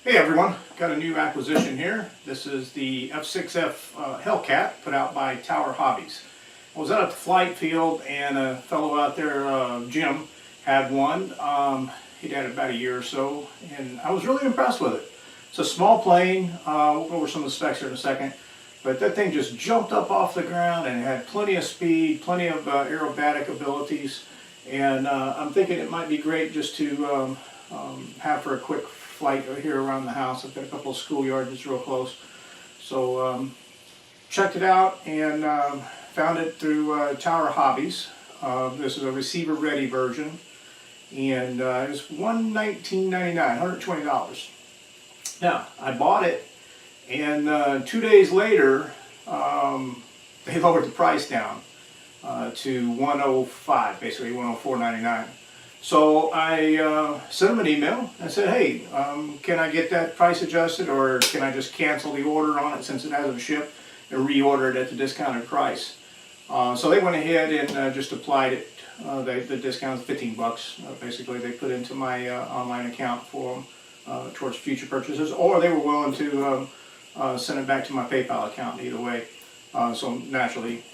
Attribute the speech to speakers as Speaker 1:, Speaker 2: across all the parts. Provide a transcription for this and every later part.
Speaker 1: Hey everyone, got a new acquisition here. This is the F6F Hellcat put out by Tower Hobbies. I was out at the flight field and a fellow out there, Jim, had one. He'd had it about a year or so and I was really impressed with it. It's a small plane, we'll go over some of the specs here in a second, but that thing just jumped up off the ground and had plenty of speed, plenty of aerobatic abilities, and I'm thinking it might be great just to have for a quick flight here around the house. I've got a couple of schoolyards that's real close. So checked it out and found it through Tower Hobbies. This is a receiver ready version and it's $119.99, $120. Now I bought it and 2 days later they lowered the price down to $105, basically $104.99. So I sent them an email and said, hey, can I get that price adjusted, or can I just cancel the order on it since it hasn't shipped and reorder it at the discounted price? So they went ahead and just applied it. The discount is 15 bucks. Basically, they put into my online account for them towards future purchases, or they were willing to send it back to my PayPal account either way. So naturally,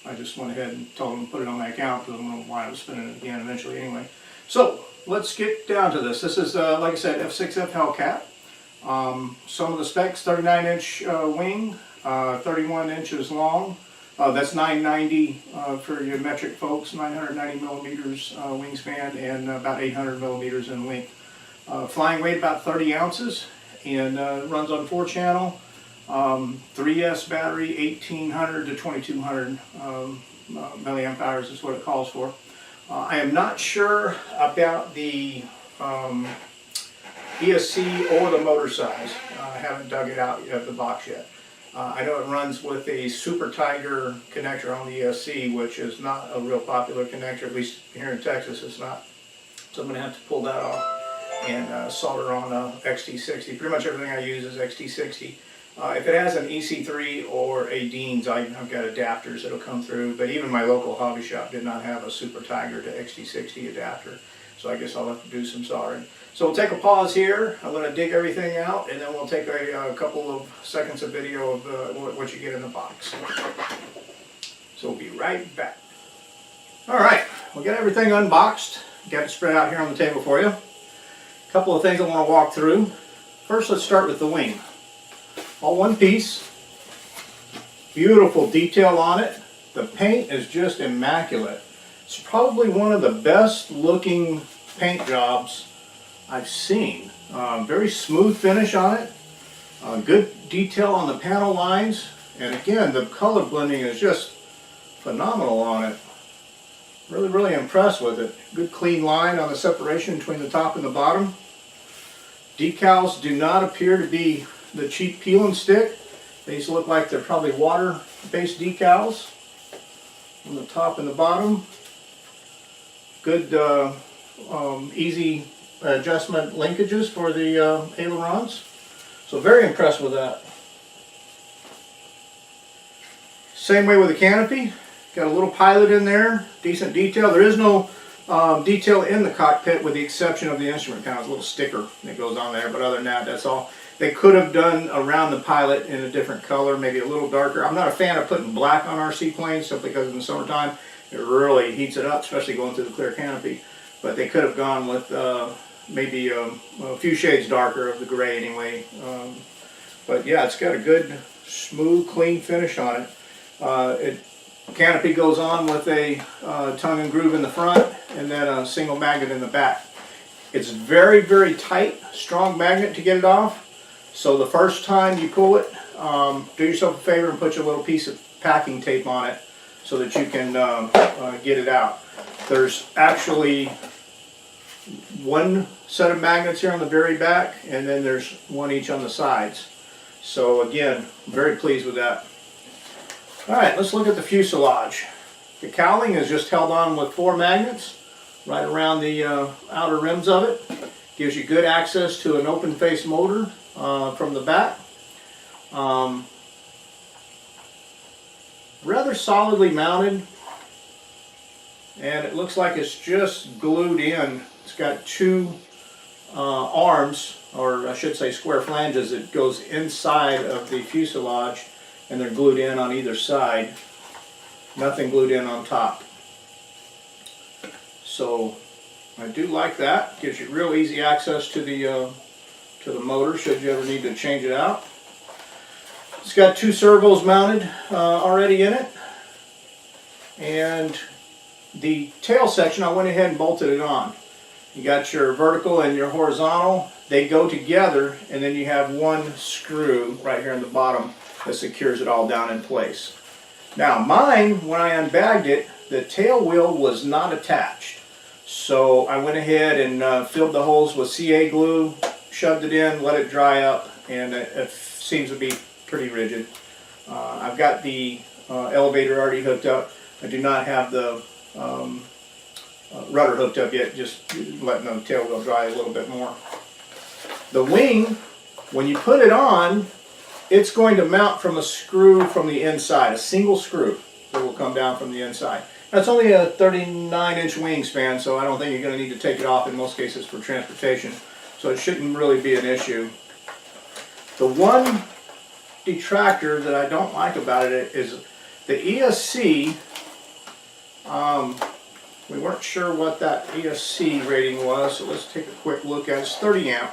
Speaker 1: I just went ahead and told them to put it on my account because I don't know why I was spending it again eventually anyway. So let's get down to this. This is, like I said, F6F Hellcat. Some of the specs: 39-inch wing, 31 inches long. That's 990 for your metric folks, 990 millimeters wingspan, and about 800 millimeters in length. Flying weight about 30 ounces, and runs on 4-channel. 3S battery, 1800 to 2200 milliamp hours is what it calls for. I am not sure about the ESC or the motor size. I haven't dug it out of the box yet. I know it runs with a Super Tiger connector on the ESC, which is not a real popular connector, at least here in Texas it's not. So I'm going to have to pull that off and solder on a XT60. Pretty much everything I use is XT60. If it has an EC3 or a Dean's, I've got adapters that'll come through, but even my local hobby shop did not have a Super Tiger to XT60 adapter, so I guess I'll have to do some soldering. So we'll take a pause here. I'm going to dig everything out, and then we'll take a couple of seconds of video of what you get in the box. So we'll be right back. Alright, we'll get everything unboxed. Got it spread out here on the table for you. A couple of things I want to walk through. First, let's start with the wing. All one piece, beautiful detail on it. The paint is just immaculate. It's probably one of the best looking paint jobs I've seen. Very smooth finish on it, good detail on the panel lines, and again the color blending is just phenomenal on it. Really impressed with it. Good clean line on the separation between the top and the bottom. Decals do not appear to be the cheap peel and stick. These look like they're probably water-based decals on the top and the bottom. Good easy adjustment linkages for the ailerons. So very impressed with that. Same way with the canopy. Got a little pilot in there, decent detail. There is no detail in the cockpit with the exception of the instrument panel. It's a little sticker that goes on there, but other than that, that's all. They could have done around the pilot in a different color, maybe a little darker. I'm not a fan of putting black on RC planes simply because in the summertime it really heats it up, especially going through the clear canopy. But they could have gone with maybe a few shades darker of the gray anyway. But yeah, it's got a good, smooth, clean finish on it. Canopy goes on with a tongue and groove in the front and then a single magnet in the back. It's very tight, strong magnet to get it off. So the first time you pull it, do yourself a favor and put your little piece of packing tape on it so that you can get it out. There's actually one set of magnets here on the very back, and then there's one each on the sides. So again, very pleased with that. Alright, let's look at the fuselage. The cowling is just held on with 4 magnets right around the outer rims of it. Gives you good access to an open face motor from the back. Rather solidly mounted, and it looks like it's just glued in. It's got 2 arms or I should say square flanges, that goes inside of the fuselage, and they're glued in on either side. Nothing glued in on top. So I do like that. Gives you real easy access to the motor should you ever need to change it out. It's got 2 servos mounted already in it, and the tail section I went ahead and bolted it on. You got your vertical and your horizontal. They go together, and then you have one screw right here in the bottom that secures it all down in place. Now mine, when I unbagged it, the tail wheel was not attached. So I went ahead and filled the holes with CA glue, shoved it in, let it dry up, and it seems to be pretty rigid. I've got the elevator already hooked up. I do not have the rudder hooked up yet, just letting the tail wheel dry a little bit more. The wing, when you put it on, it's going to mount from a screw from the inside, a single screw that will come down from the inside. That's only a 39-inch wingspan, so I don't think you're going to need to take it off in most cases for transportation. So it shouldn't really be an issue. The one detractor that I don't like about it is the ESC. We weren't sure what that ESC rating was, so let's take a quick look at it. It's 30 amp.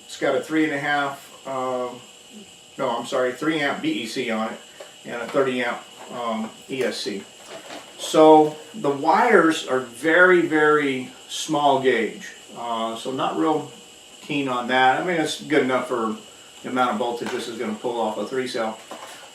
Speaker 1: It's got a 3.5, 3 amp BEC on it, and a 30 amp ESC. So the wires are very, very small gauge, so not real keen on that. I mean, it's good enough for the amount of voltage this is going to pull off a 3-cell,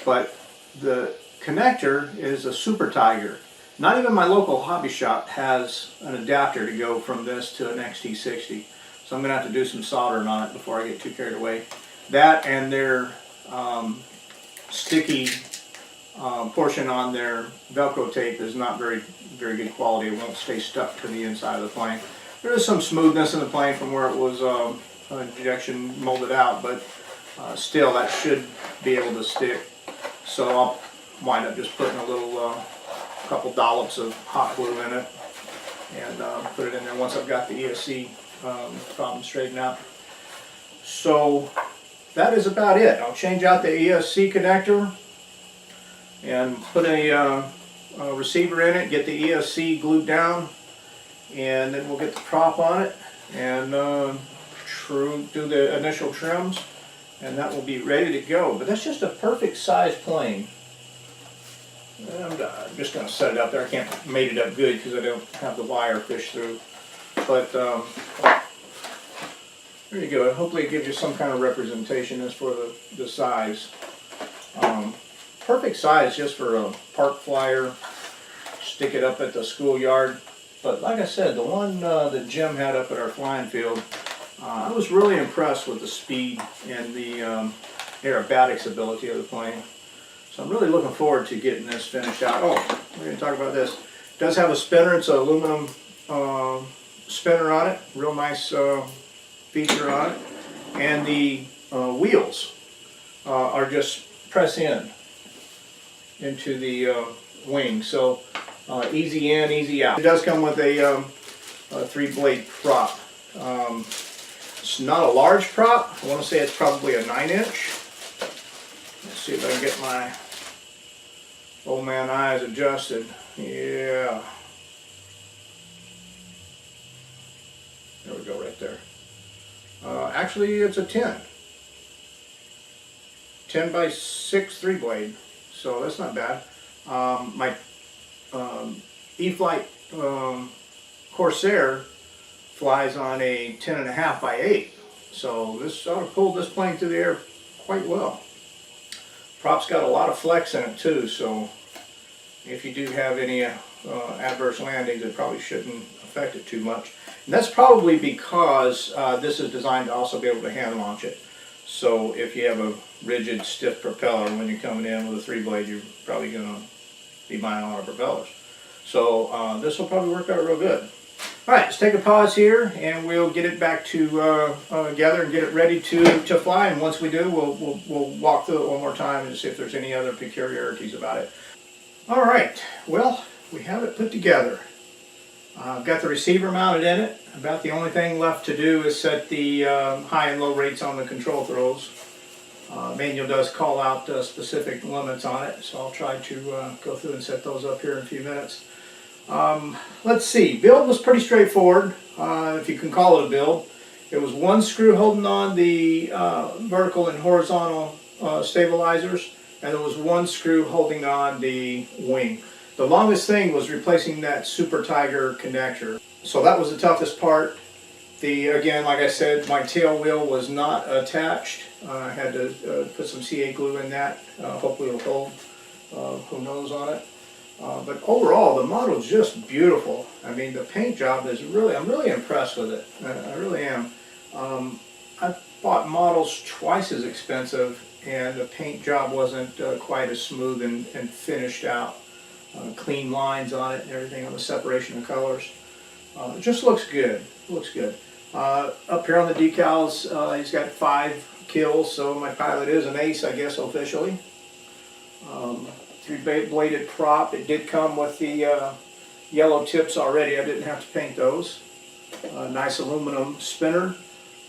Speaker 1: but the connector is a Super Tiger. Not even my local hobby shop has an adapter to go from this to an XT60, so I'm going to have to do some soldering on it before I get too carried away. That and their sticky portion on their Velcro tape is not very good quality. It won't stay stuck to the inside of the plane. There is some smoothness in the plane from where it was injection molded out, but still that should be able to stick. So I'll wind up just putting a little couple dollops of hot glue in it and put it in there once I've got the ESC problem straightened out. So that is about it. I'll change out the ESC connector and put a receiver in it, get the ESC glued down, and then we'll get the prop on it and do the initial trims, and that will be ready to go. But that's just a perfect size plane. I'm just going to set it up there. I can't mate it up good because I don't have the wire fished through. But there you go. Hopefully it gives you some kind of representation as for the size. Perfect size just for a park flyer, stick it up at the schoolyard. But like I said, the one that Jim had up at our flying field, I was really impressed with the speed and the aerobatics ability of the plane. So I'm really looking forward to getting this finished out. Oh, we're going to talk about this. It does have a spinner. It's an aluminum spinner on it. Real nice feature on it. And the wheels are just press into the wing. So easy in, easy out. It does come with a 3-blade prop. It's not a large prop. I want to say it's probably a 9-inch. Let's see if I can get my old man eyes adjusted. Yeah. There we go, right there. Actually, it's a 10 by 6 3-blade, so that's not bad. My E-Flight Corsair flies on a 10.5 by 8, so this ought to pull this plane through the air quite well. Prop's got a lot of flex in it too, so if you do have any adverse landings, it probably shouldn't affect it too much. And that's probably because this is designed to also be able to hand launch it. So if you have a rigid, stiff propeller when you're coming in with a 3-blade, you're probably going to be buying a lot of propellers. So this will probably work out real good. Alright, let's take a pause here and we'll get it back together and get it ready to fly. And once we do, we'll walk through it one more time and see if there's any other peculiarities about it. Alright, well, we have it put together. I've got the receiver mounted in it. About the only thing left to do is set the high and low rates on the control throws. Manual does call out specific limits on it, so I'll try to go through and set those up here in a few minutes. Let's see, build was pretty straightforward, if you can call it a build. It was one screw holding on the vertical and horizontal stabilizers, and there was one screw holding on the wing. The longest thing was replacing that Super Tiger connector. So that was the toughest part. Again, like I said, my tail wheel was not attached. I had to put some CA glue in that. Hopefully it'll hold, who knows on it. But overall, the model's just beautiful. I mean, the paint job is really, I'm really impressed with it. I really am. I bought models twice as expensive, and the paint job wasn't quite as smooth and finished out. Clean lines on it and everything on the separation of colors. It just looks good. Looks good. Up here on the decals, he's got 5 kills, so my pilot is an ace, I guess, officially. 3-bladed prop. It did come with the yellow tips already. I didn't have to paint those. Nice aluminum spinner.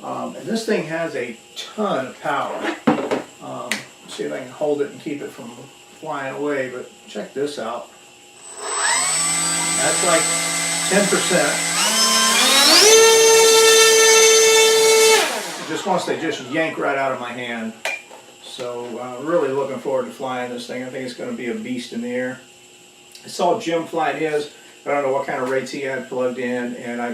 Speaker 1: And this thing has a ton of power. Let's see if I can hold it and keep it from flying away, but check this out. That's like 10%. Just once they just yank right out of my hand. So really looking forward to flying this thing. I think it's going to be a beast in the air. I saw Jim flying his. I don't know what kind of rates he had plugged in, and I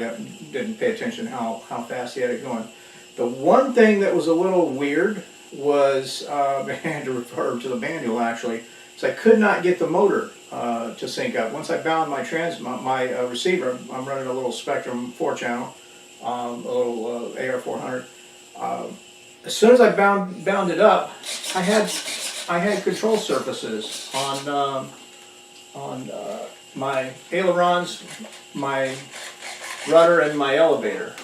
Speaker 1: didn't pay attention how fast he had it going. The one thing that was a little weird was, I had to refer to the manual actually, is I could not get the motor to sync up. Once I bound my receiver, I'm running a little Spectrum 4-channel, a little AR400. As soon as I bound it up, I had control surfaces on my ailerons, my rudder, and my elevator.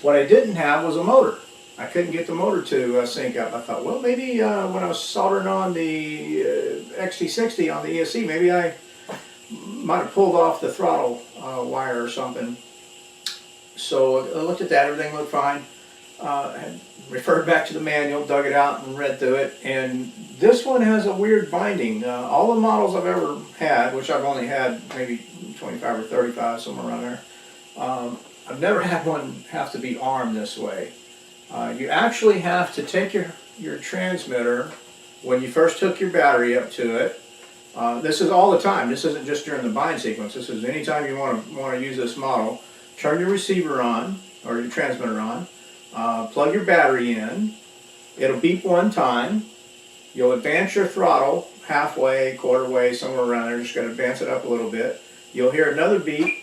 Speaker 1: What I didn't have was a motor. I couldn't get the motor to sync up. I thought, well, maybe when I was soldering on the XT60 on the ESC, maybe I might have pulled off the throttle wire or something. So I looked at that, everything looked fine. I referred back to the manual, dug it out and read through it, and this one has a weird binding. All the models I've ever had, which I've only had maybe 25 or 35, somewhere around there, I've never had one have to be armed this way. You actually have to take your transmitter, when you first hook your battery up to it. This is all the time. This isn't just during the bind sequence. This is anytime you want to use this model. Turn your receiver on, or your transmitter on. Plug your battery in. It'll beep one time. You'll advance your throttle halfway, quarter way, somewhere around there. Just got to advance it up a little bit. You'll hear another beep,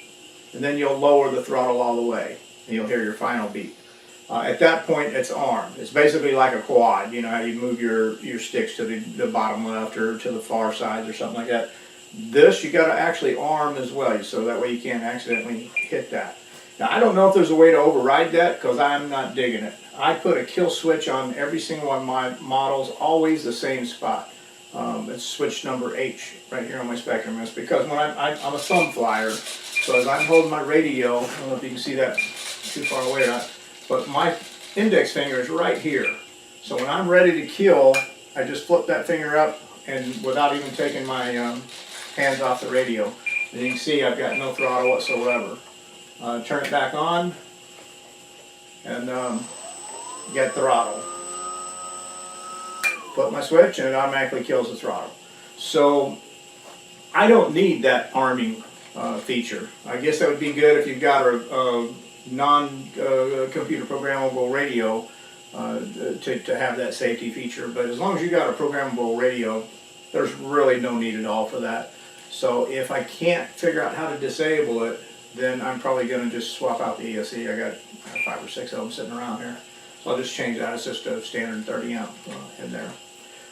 Speaker 1: and then you'll lower the throttle all the way, and you'll hear your final beep. At that point, it's armed. It's basically like a quad. You know how you move your sticks to the bottom left or to the far sides or something like that. This you got to actually arm as well, so that way you can't accidentally hit that. Now, I don't know if there's a way to override that, because I'm not digging it. I put a kill switch on every single one of my models, always the same spot. It's switch number H right here on my Spectrum. It's because when I'm a thumb flyer, so as I'm holding my radio, I don't know if you can see that too far away or not, but my index finger is right here. So when I'm ready to kill, I just flip that finger up, and without even taking my hands off the radio. And you can see I've got no throttle whatsoever. Turn it back on, and get throttle. Flip my switch, and it automatically kills the throttle. So I don't need that arming feature. I guess that would be good if you've got a non-computer programmable radio to have that safety feature. But as long as you got a programmable radio, there's really no need at all for that. So if I can't figure out how to disable it, then I'm probably going to just swap out the ESC. I got 5 or 6 of them sitting around here. So I'll just change that. It's just a standard 30 amp in there.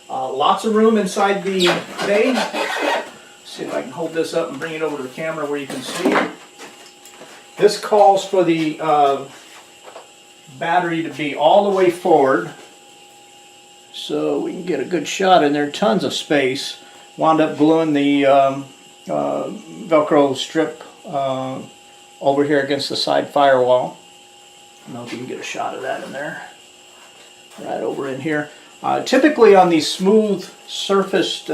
Speaker 1: Lots of room inside the bay. See if I can hold this up and bring it over to the camera where you can see. This calls for the battery to be all the way forward, so we can get a good shot in there. Tons of space. Wound up gluing the Velcro strip over here against the side firewall. I don't know if you can get a shot of that in there. Right over in here. Typically on these smooth surfaced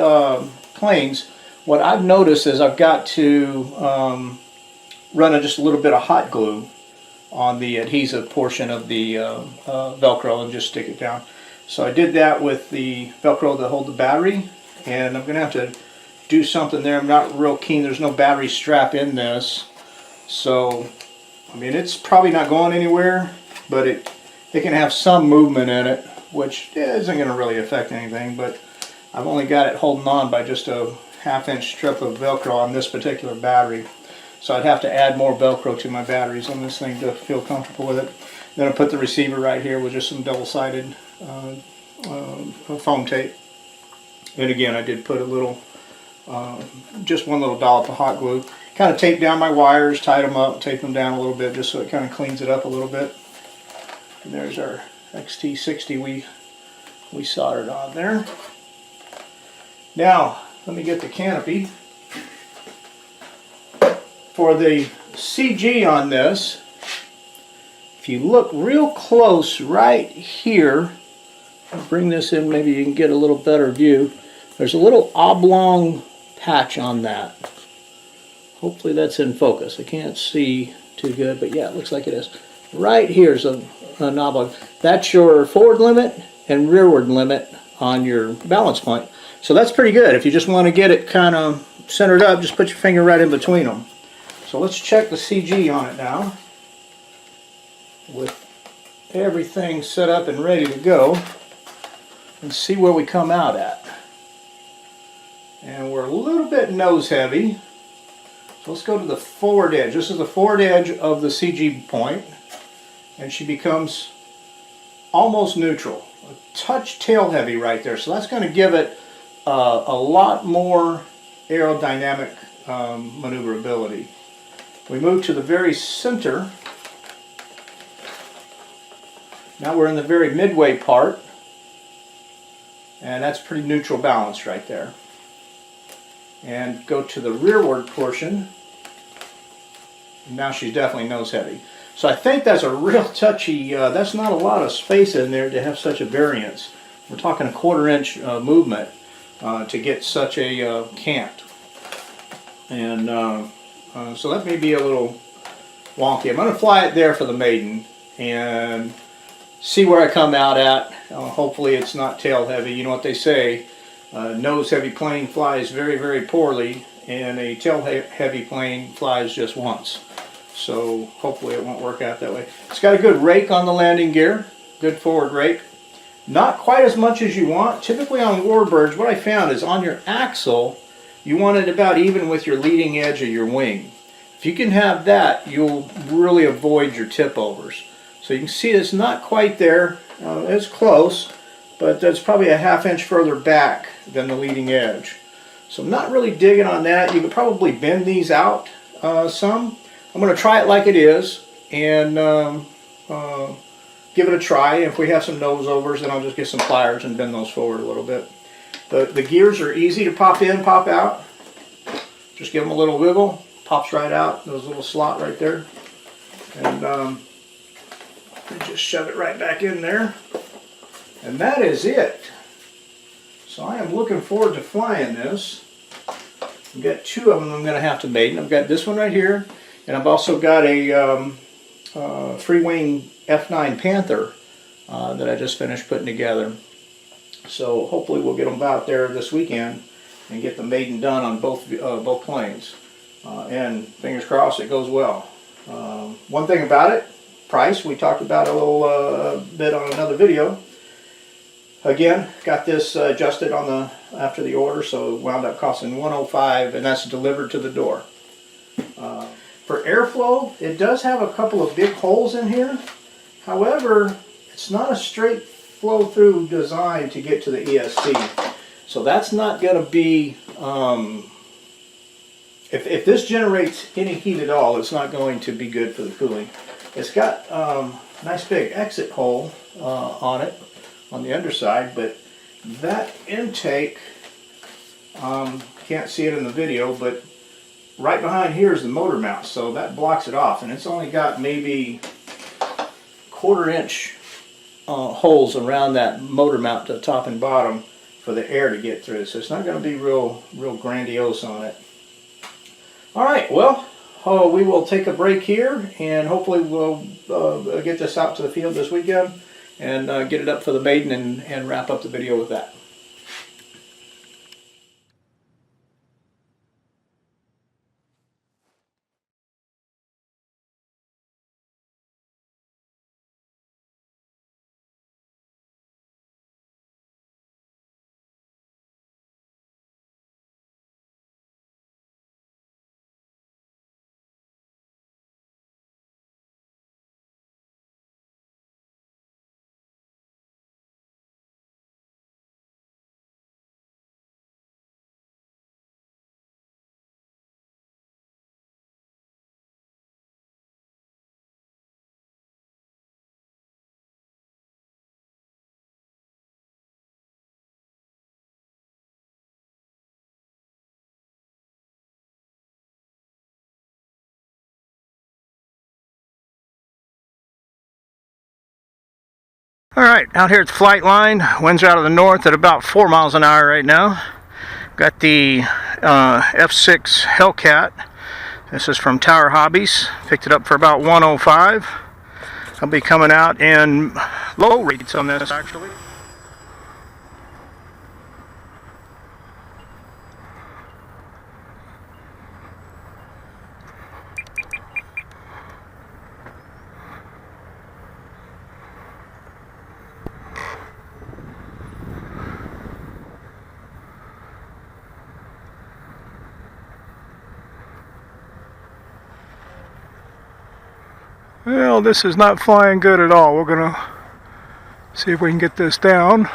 Speaker 1: planes, what I've noticed is I've got to run just a little bit of hot glue on the adhesive portion of the Velcro and just stick it down. So I did that with the Velcro that hold the battery, and I'm going to have to do something there. I'm not real keen. There's no battery strap in this, so I mean it's probably not going anywhere, but it can have some movement in it, which isn't going to really affect anything. But I've only got it holding on by just a half-inch strip of Velcro on this particular battery. So I'd have to add more Velcro to my batteries on this thing to feel comfortable with it. Then I put the receiver right here with just some double-sided foam tape. And again, I did put a little, just one little dollop of hot glue. Kind of tape down my wires, tied them up, tape them down a little bit just so it kind of cleans it up a little bit. And there's our XT60 we soldered on there. Now, let me get the canopy. For the CG on this, if you look real close right here, I'll bring this in, maybe you can get a little better view. There's a little oblong patch on that. Hopefully that's in focus. I can't see too good, but yeah, it looks like it is. Right here's an oblong. That's your forward limit and rearward limit on your balance point. So that's pretty good. If you just want to get it kind of centered up, just put your finger right in between them. So let's check the CG on it now. With everything set up and ready to go, and see where we come out at. And we're a little bit nose heavy. So let's go to the forward edge. This is the forward edge of the CG point, and she becomes almost neutral. A touch tail heavy right there. So that's going to give it a lot more aerodynamic maneuverability. We move to the very center. Now we're in the very midway part, and that's pretty neutral balance right there. And go to the rearward portion. Now she's definitely nose heavy. So I think that's a real touchy, that's not a lot of space in there to have such a variance. We're talking a 1/4 inch movement to get such a cant. And so that may be a little wonky. I'm going to fly it there for the maiden and see where I come out at. Hopefully it's not tail heavy. You know what they say, nose heavy plane flies very, very poorly, and a tail heavy plane flies just once. So hopefully it won't work out that way. It's got a good rake on the landing gear, good forward rake. Not quite as much as you want. Typically on Warbirds, what I found is on your axle, you want it about even with your leading edge of your wing. If you can have that, you'll really avoid your tip overs. So you can see it's not quite there. It's close, but that's probably a ½ inch further back than the leading edge. So I'm not really digging on that. You could probably bend these out some. I'm going to try it like it is and give it a try. If we have some nose overs, then I'll just get some pliers and bend those forward a little bit. The gears are easy to pop in, pop out. Just give them a little wiggle, pops right out, those little slot right there. And just shove it right back in there. And that is it. So I am looking forward to flying this. I've got 2 of them I'm going to have to maiden. I've got this one right here, and I've also got a free-wing F9 Panther that I just finished putting together. So hopefully we'll get them out there this weekend and get the maiden done on both planes. And fingers crossed it goes well. One thing about it, price, we talked about a little bit on another video. Again, got this adjusted on after the order, so it wound up costing $105, and that's delivered to the door. For airflow, it does have a couple of big holes in here. However, it's not a straight flow through design to get to the ESC. So that's not going to be, if this generates any heat at all, it's not going to be good for the cooling. It's got a nice big exit hole on it, on the underside, but that intake, can't see it in the video, but right behind here is the motor mount, so that blocks it off, and it's only got maybe 1/4 inch holes around that motor mount to the top and bottom for the air to get through, so it's not going to be real grandiose on it. Alright, well, we will take a break here, and hopefully we'll get this out to the field this weekend and get it up for the maiden and wrap up the video with that. Alright, out here at the flight line, winds are out of the north at about 4 miles an hour right now. Got the F6 Hellcat. This is from Tower Hobbies. Picked it up for about 105. I'll be coming out in low rates on this actually. Well, this is not flying good at all. We're gonna see if we can get this down.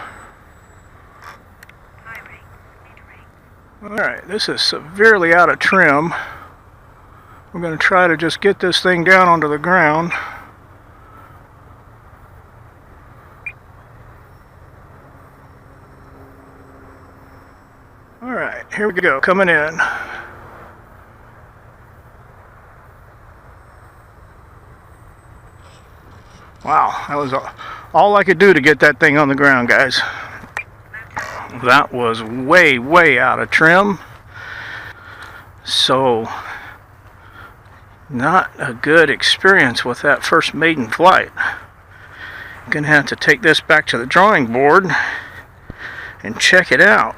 Speaker 1: Alright, this is severely out of trim. We're gonna try to just get this thing down onto the ground. Alright, here we go, coming in. Wow, that was all I could do to get that thing on the ground, guys. That was way out of trim. So, not a good experience with that first maiden flight. I'm gonna have to take this back to the drawing board and check it out.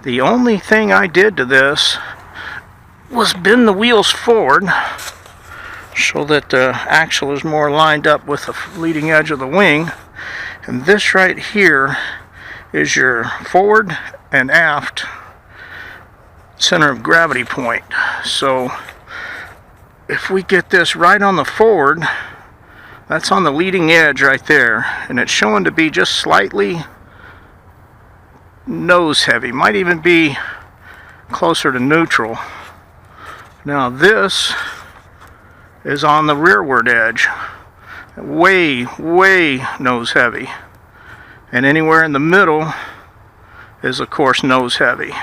Speaker 1: The only thing I did to this was bend the wheels forward so that the axle is more lined up with the leading edge of the wing, and this right here is your forward and aft center of gravity point. So if we get this right on the forward, that's on the leading edge right there, and it's showing to be just slightly nose heavy, might even be closer to neutral. Now this is on the rearward edge, way nose heavy, and anywhere in the middle is of course nose heavy.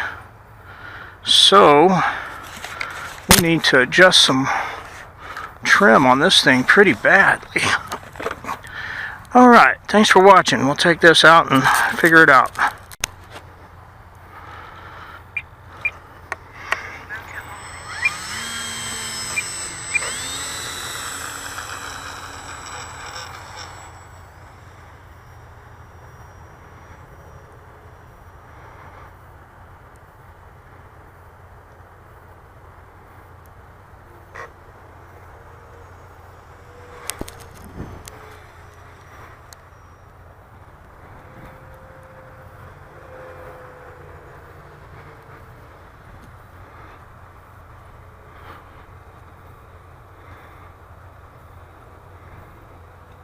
Speaker 1: So we need to adjust some trim on this thing pretty badly. Alright, thanks for watching. We'll take this out and figure it out.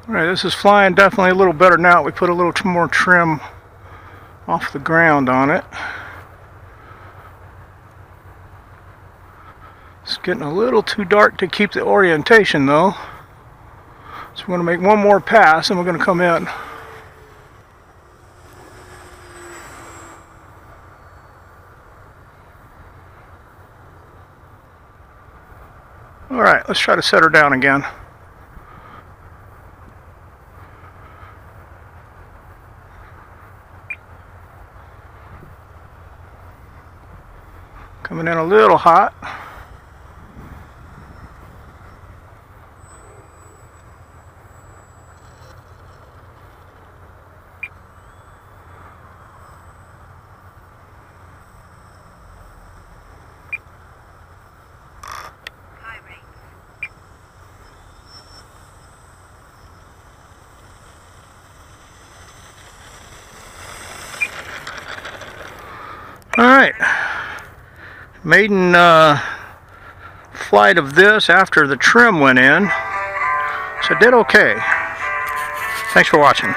Speaker 1: Alright, this is flying definitely a little better now. We put a little more trim off the ground on it. It's getting a little too dark to keep the orientation though. So we're going to make one more pass and we're going to come in. Let's try to set her down again. Coming in a little hot. Alright, maiden flight of this after the trim went in, so it did okay. Thanks for watching.